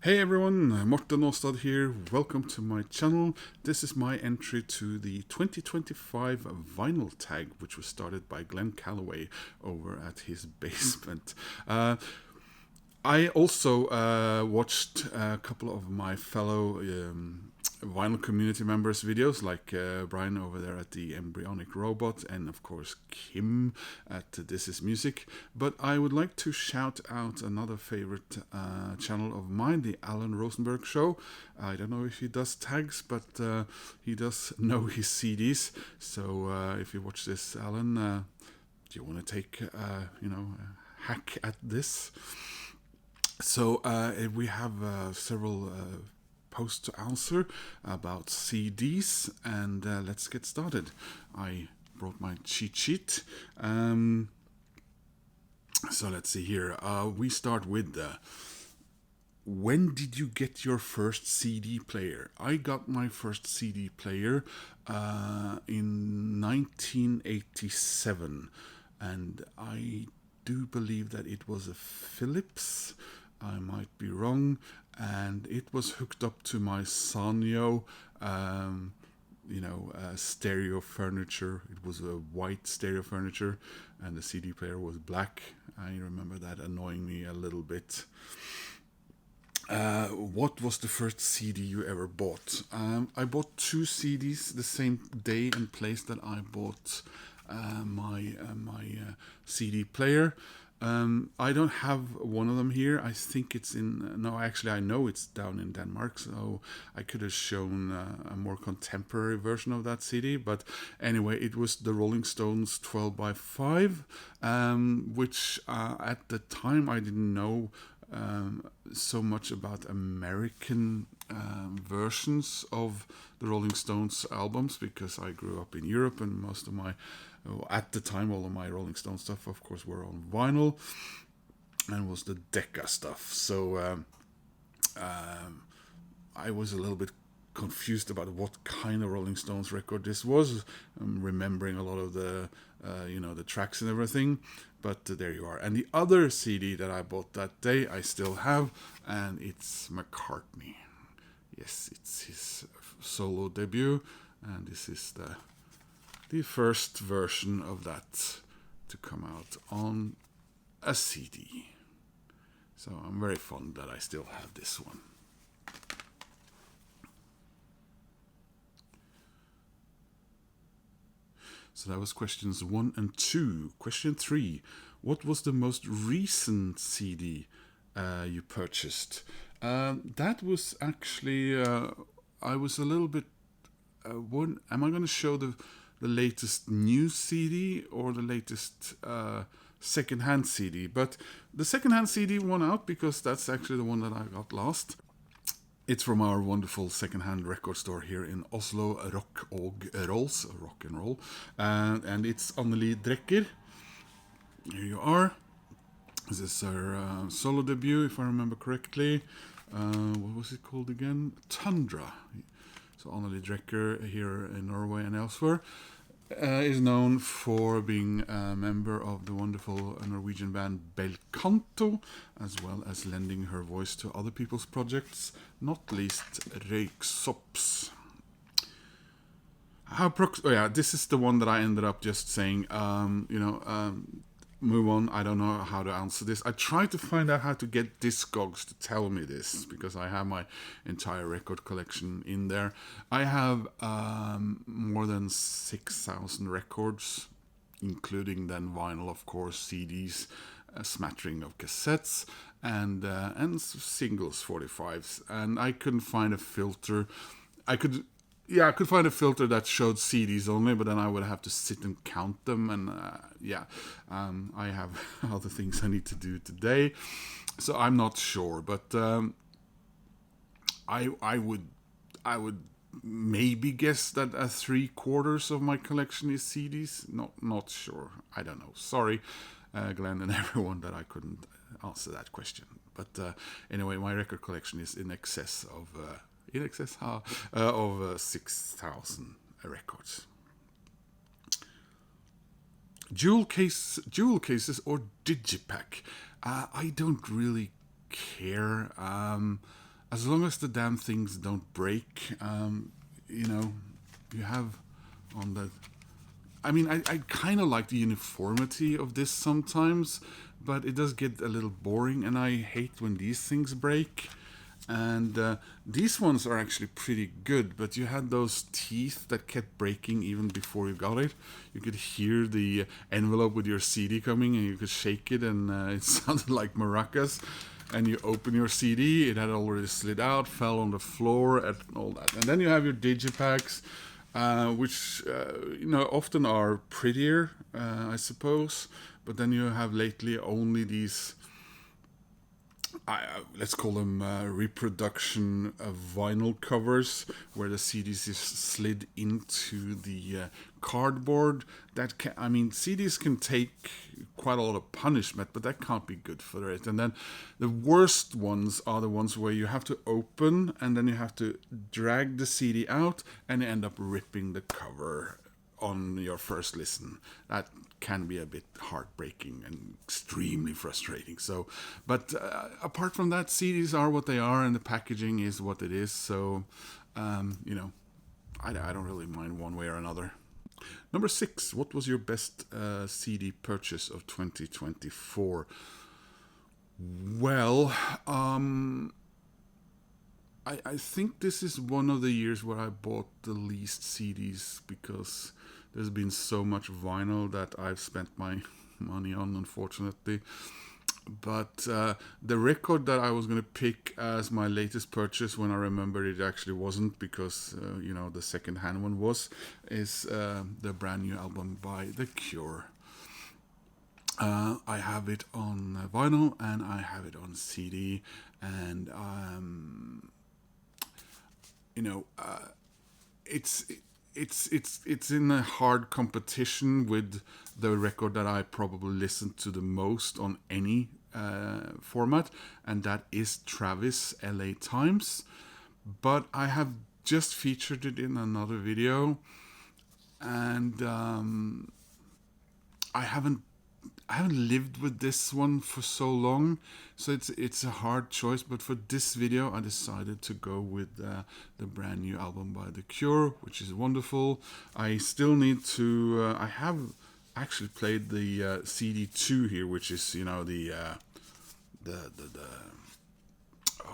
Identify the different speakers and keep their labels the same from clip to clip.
Speaker 1: Hey everyone, Morten Aastad here. Welcome to my channel. This is my entry to the 2025 vinyl tag, which was started by Glen Kellaway over at his basement. I also watched a couple of my fellow vinyl community members' videos, like Brian over there at the Embryonic Robot, and of course Kim at This Is Music. But I would like to shout out another favorite channel of mine, the Alan Rosenberg Show. I don't know if he does tags, but he does know his CDs. So if you watch this, Alan, do you want to take a hack at this? So we have several posts to answer about CDs, and let's get started. I brought my cheat sheet. So let's see here. We start with when did you get your first CD player? I got my first CD player in 1987, and I do believe that it was a Philips. I might be wrong, and it was hooked up to my Sanyo, stereo furniture. It was a white stereo furniture, and the CD player was black. I remember that annoying me a little bit. What was the first CD you ever bought? I bought two CDs the same day and place that I bought my CD player. I don't have one of them here. I think it's in... No, actually, I know it's down in Denmark, so I could have shown a more contemporary version of that CD. But anyway, it was the Rolling Stones 12x5, which at the time I didn't know so much about American versions of the Rolling Stones albums, because I grew up in Europe, and most of my... at the time, all of my Rolling Stone stuff, of course, were on vinyl, and was the Decca stuff. So I was a little bit confused about what kind of Rolling Stones record this was. I'm remembering a lot of the the tracks and everything, but there you are. And the other CD that I bought that day I still have, and it's McCartney. Yes, it's his solo debut, and this is the first version of that to come out on a CD. So I'm very fond that I still have this one. So that was questions 1 and 2. Question 3. What was the most recent CD you purchased? That was actually... I was a little bit... am I going to show the latest new CD or the latest second-hand CD? But the second-hand CD won out, because that's actually the one that I got last. It's from our wonderful second-hand record store here in Oslo, Rock og Rolls, rock and roll, and it's Anneli Drecker. Here you are. This is her solo debut, if I remember correctly. What was it called again? Tundra. So Anneli Drecker here in Norway and elsewhere is known for being a member of the wonderful Norwegian band Bel Canto, as well as lending her voice to other people's projects, not least Røyksops. This is the one that I ended up just saying, move on. I don't know how to answer this. I tried to find out how to get Discogs to tell me this, because I have my entire record collection in there. I have more than 6,000 records, including then vinyl, of course, CDs, a smattering of cassettes, and singles, 45s. And I couldn't find a filter. I could find a filter that showed CDs only, but then I would have to sit and count them, and I have other things I need to do today, so I'm not sure. But I would maybe guess that 3/4 of my collection is CDs. Not sure. I don't know. Sorry, Glenn and everyone, that I couldn't answer that question. But anyway, my record collection is in excess of 6,000 records. Jewel cases or Digipak? I don't really care. as long as the damn things don't break, you have on the. I mean, I kind of like the uniformity of this sometimes, but it does get a little boring, and I hate when these things break. And these ones are actually pretty good, but you had those teeth that kept breaking even before you got it. You could hear the envelope with your CD coming, and you could shake it, and it sounded like maracas. And you open your CD, it had already slid out, fell on the floor, and all that. And then you have your Digipaks, which often are prettier, I suppose. But then you have lately only these, let's call them reproduction vinyl covers, where the CDs is slid into the cardboard. CDs can take quite a lot of punishment, but that can't be good for it. And then the worst ones are the ones where you have to open, and then you have to drag the CD out, and you end up ripping the cover on your first listen. That can be a bit heartbreaking and extremely frustrating. So, but apart from that, CDs are what they are, and the packaging is what it is. So, I don't really mind one way or another. Number 6, what was your best CD purchase of 2024? Well, I think this is one of the years where I bought the least CDs, because there's been so much vinyl that I've spent my money on, unfortunately. But the record that I was going to pick as my latest purchase, when I remember it actually wasn't, because the second-hand one is the brand new album by The Cure. I have it on vinyl, and I have it on CD, and it's in a hard competition with the record that I probably listened to the most on any format, and that is Travis LA Times. But I have just featured it in another video, and I haven't lived with this one for so long, so it's a hard choice. But for this video, I decided to go with the brand new album by The Cure, which is wonderful. I still need to. I have actually played the CD2 here, which is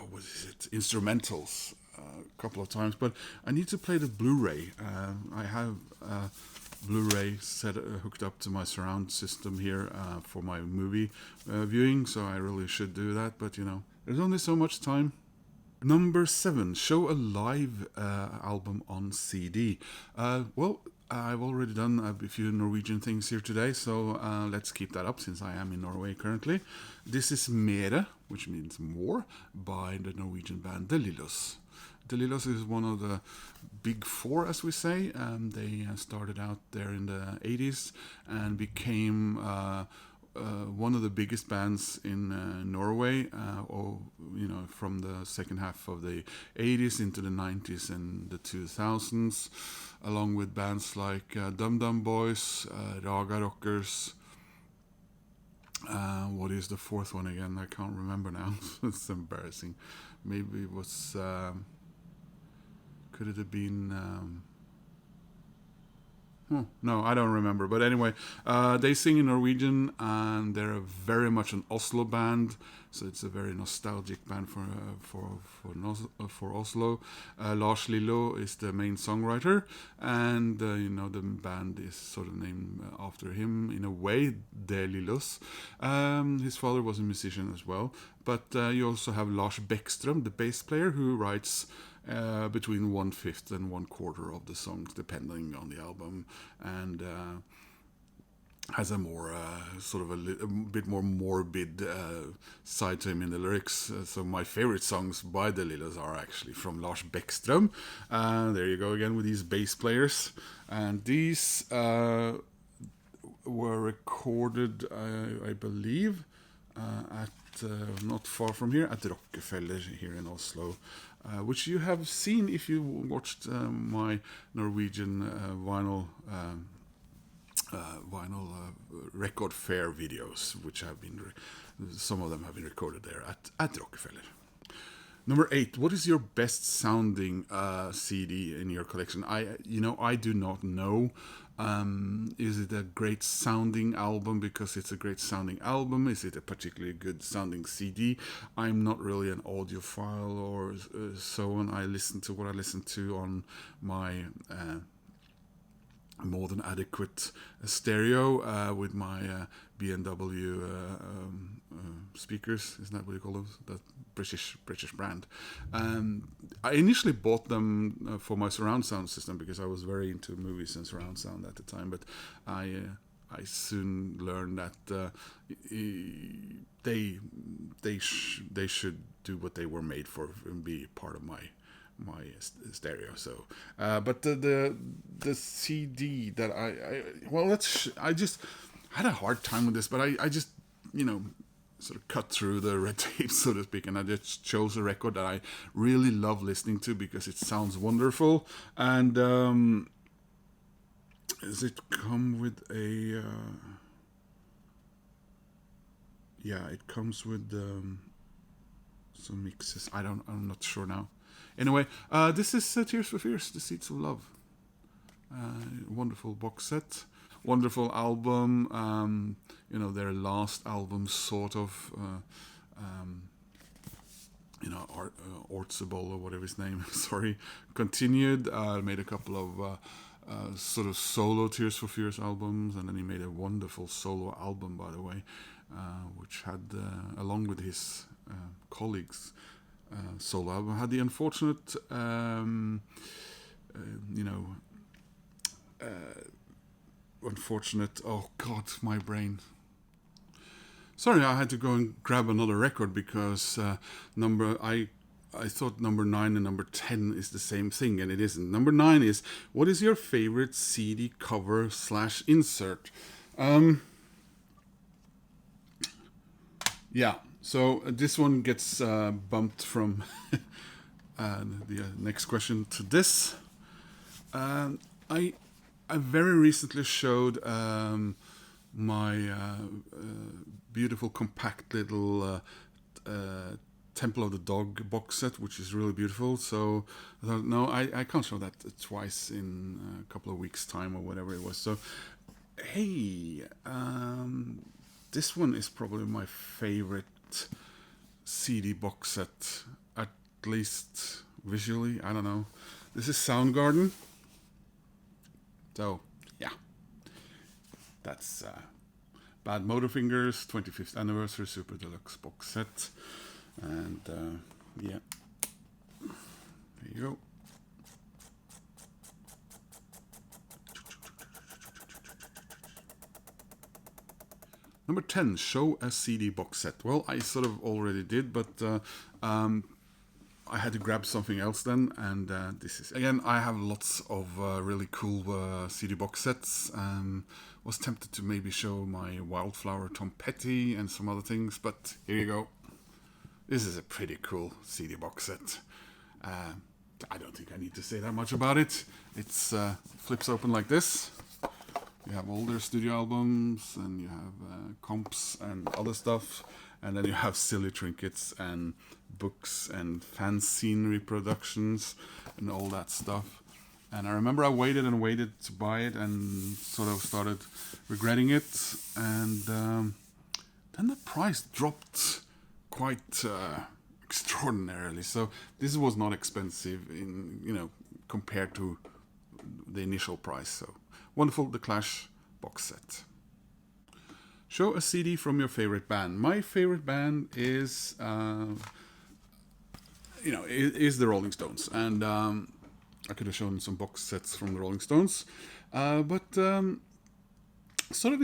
Speaker 1: what is it, instrumentals, a couple of times, but I need to play the Blu-ray. I have Blu-ray hooked up to my surround system here for my movie viewing, so I really should do that, but there's only so much time. Number 7, show a live album on CD. Well, I've already done a few Norwegian things here today, so let's keep that up since I am in Norway currently. This is Mere, which means more, by the Norwegian band De Lillos. De Lillos is one of the big four, as we say. They started out there in the 80s and became one of the biggest bands in Norway, from the second half of the 80s into the 90s and the 2000s, along with bands like Dum Dum Boys, Raga Rockers. What is the fourth one again? I can't remember now. It's embarrassing. Maybe it was... could it have been... no, I don't remember. But anyway, they sing in Norwegian, and they're very much an Oslo band. So it's a very nostalgic band for Oslo. Lars Lillo is the main songwriter, and the band is sort of named after him in a way, De Lillos. His father was a musician as well. But you also have Lars Bäckström, the bass player, who writes between 1/5 and 1/4 of the songs, depending on the album, and has a more a bit more morbid side to him in the lyrics. So my favorite songs by the Lillos are actually from Lars Bäckström. There you go again with these bass players, and these were recorded, I believe, at not far from here, at Rockefeller here in Oslo, which you have seen if you watched my Norwegian vinyl record fair videos, which have been some of them have been recorded there at Rockefeller. Number 8. What is your best sounding CD in your collection? I do not know. Is it a great sounding album because it's a great sounding album? Is it a particularly good sounding CD? I'm not really an audiophile or so on. I listen to what I listen to on my more than adequate stereo with my B&W speakers. Isn't that what you call those? That British brand. I initially bought them for my surround sound system because I was very into movies and surround sound at the time. But I soon learned that they should do what they were made for and be part of my stereo. So but the CD that I just had a hard time with this, but I just sort of cut through the red tape, so to speak, and I just chose a record that I really love listening to because it sounds wonderful. And does it come with a yeah, it comes with some mixes. I'm not sure now. Anyway, this is Tears for Fears, The Seeds of Love. Wonderful box set. Wonderful album. Their last album, sort of. Ortzabal or whatever his name. Sorry, continued. Made a couple of sort of solo Tears for Fears albums, and then he made a wonderful solo album, by the way, which had, along with his colleagues, solo album, had the unfortunate, oh God, my brain. Sorry, I had to go and grab another record because I thought number 9 and number 10 is the same thing, and it isn't. Number 9 is, what is your favorite CD cover / insert? Yeah, so this one gets bumped from the next question to this. I very recently showed my beautiful compact little Temple of the Dog box set, which is really beautiful. So I thought, no, I can't show that twice in a couple of weeks' time or whatever it was. So, hey, this one is probably my favorite CD box set, at least visually. I don't know. This is Soundgarden. So, yeah. That's Bad Motorfingers 25th Anniversary Super Deluxe box set. And, yeah. There you go. Number 10, show a CD box set. Well, I sort of already did, but I had to grab something else then, and this is, again, I have lots of really cool CD box sets. Was tempted to maybe show my Wildflower Tom Petty and some other things, but here you go. This is a pretty cool CD box set. I don't think I need to say that much about it. It's flips open like this. You have older studio albums, and you have comps and other stuff, and then you have silly trinkets and books and fanzine reproductions and all that stuff. And I remember I waited and waited to buy it and sort of started regretting it, and then the price dropped quite extraordinarily. So this was not expensive in compared to the initial price. So wonderful, The Clash box set. Show a CD from your favorite band. My favorite band is is the Rolling Stones, and I could have shown some box sets from the Rolling Stones, but sort of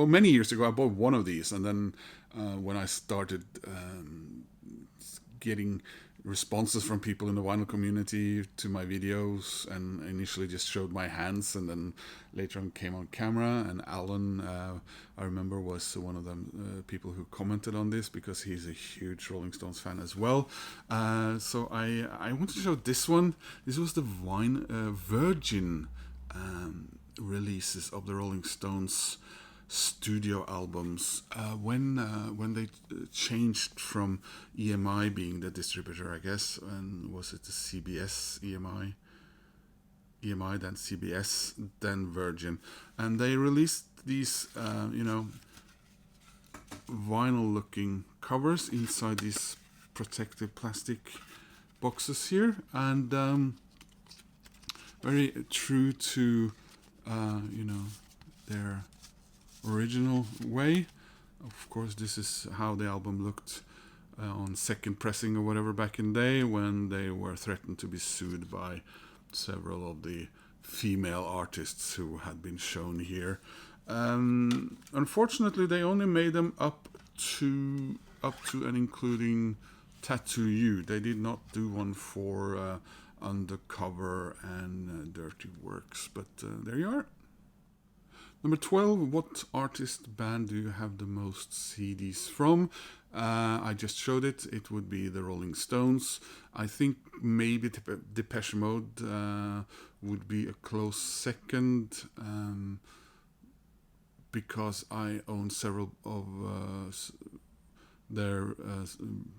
Speaker 1: many years ago I bought one of these, and then when I started getting responses from people in the vinyl community to my videos, and initially just showed my hands, and then later on came on camera, and Alan, I remember, was one of the people who commented on this because he's a huge Rolling Stones fan as well. So I wanted to show this one. This was the Virgin releases of the Rolling Stones studio albums. When they changed from EMI being the distributor, I guess, and was it the CBS EMI, then CBS, then Virgin, and they released these, vinyl-looking covers inside these protective plastic boxes here, and very true to, their original way. Of course, this is how the album looked on second pressing or whatever back in the day, when they were threatened to be sued by several of the female artists who had been shown here. Unfortunately, they only made them up to and including Tattoo You. They did not do one for Undercover and Dirty Works, but there you are. Number 12, what artist band do you have the most CDs from? I just showed it. It would be the Rolling Stones. I think maybe Depeche Mode would be a close second, because I own several of their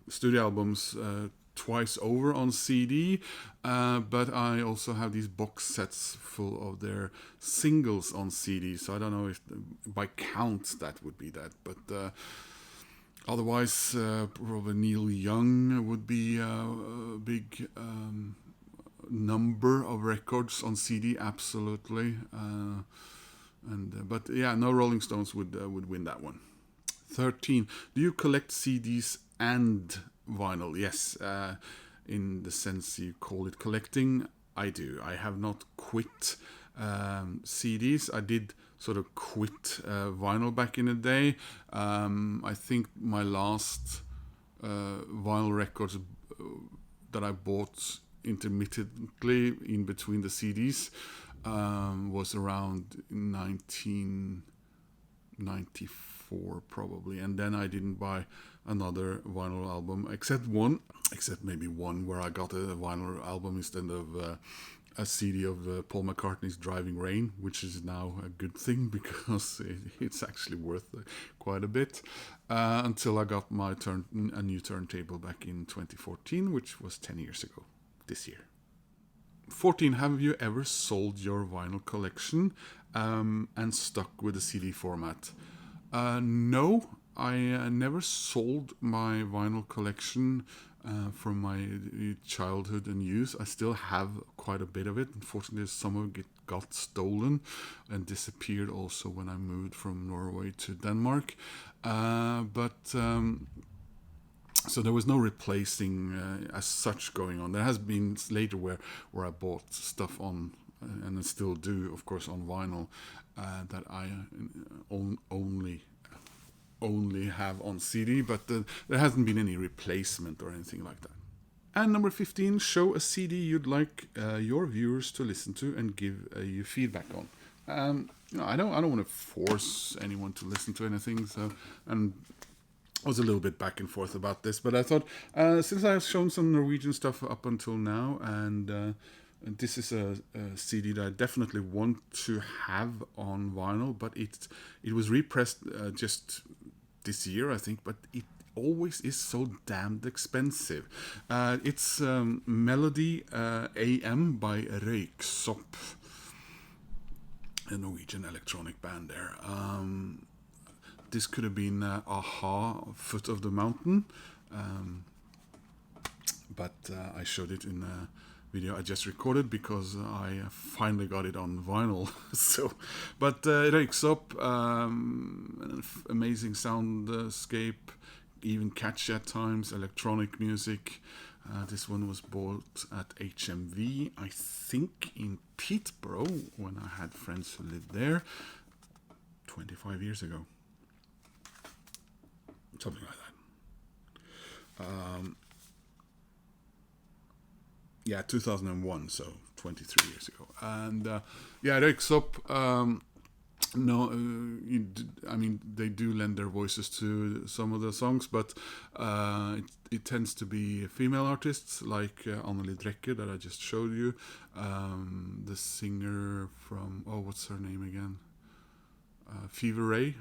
Speaker 1: studio albums twice over on CD, but I also have these box sets full of their singles on CD, so I don't know if by count that would be that, but otherwise probably Neil Young would be a big number of records on CD, absolutely, but yeah, no, Rolling Stones would win that one. 13, do you collect CDs and vinyl? Yes, in the sense you call it collecting, I do. I have not quit CDs. I did sort of quit vinyl back in the day. I think my last vinyl records that I bought intermittently in between the CDs was around 1994 probably, and then I didn't buy another vinyl album except maybe one where I got a vinyl album instead of a CD of Paul McCartney's Driving Rain, which is now a good thing because it's actually worth quite a bit, until I got a new turntable back in 2014, which was 10 years ago this year. 14, have you ever sold your vinyl collection and stuck with the CD format? No, I never sold my vinyl collection from my childhood and youth. I still have quite a bit of it. Unfortunately, some of it got stolen and disappeared also when I moved from Norway to Denmark. So there was no replacing as such going on. There has been later where I bought stuff on, and I still do, of course, on vinyl, that I only have on CD, but there hasn't been any replacement or anything like that. And number 15, show a CD you'd like your viewers to listen to and give you feedback on. I don't want to force anyone to listen to anything, so, and I was a little bit back and forth about this, but I thought since I've shown some Norwegian stuff up until now, and this is a CD that I definitely want to have on vinyl, but it was repressed just this year, I think, but it always is so damned expensive. It's Melody AM by Røyksopp, a Norwegian electronic band there. This could have been Aha, Foot of the Mountain, but I showed it in a video I just recorded because I finally got it on vinyl. But Røyksopp, amazing soundscape, even catchy at times, electronic music. This one was bought at HMV, I think in Peterborough, when I had friends who lived there 25 years ago. Something like that. 2001, so 23 years ago. And Røyksopp, they do lend their voices to some of the songs, but it tends to be female artists like Anneli Drecker that I just showed you. The singer from, what's her name again? Fever Ray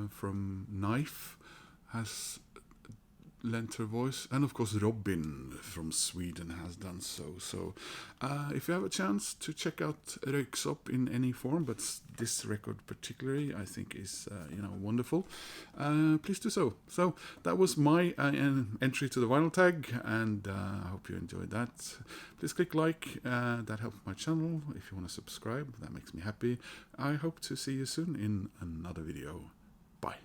Speaker 1: from Knife has lent her voice, and of course Robin from Sweden has done so. So if you have a chance to check out Röyksopp in any form, but this record particularly I think is wonderful, please do so. So that was my entry to the vinyl tag, and I hope you enjoyed that. Please click like, that helps my channel. If you want to subscribe, that makes me happy. I hope to see you soon in another video. Bye.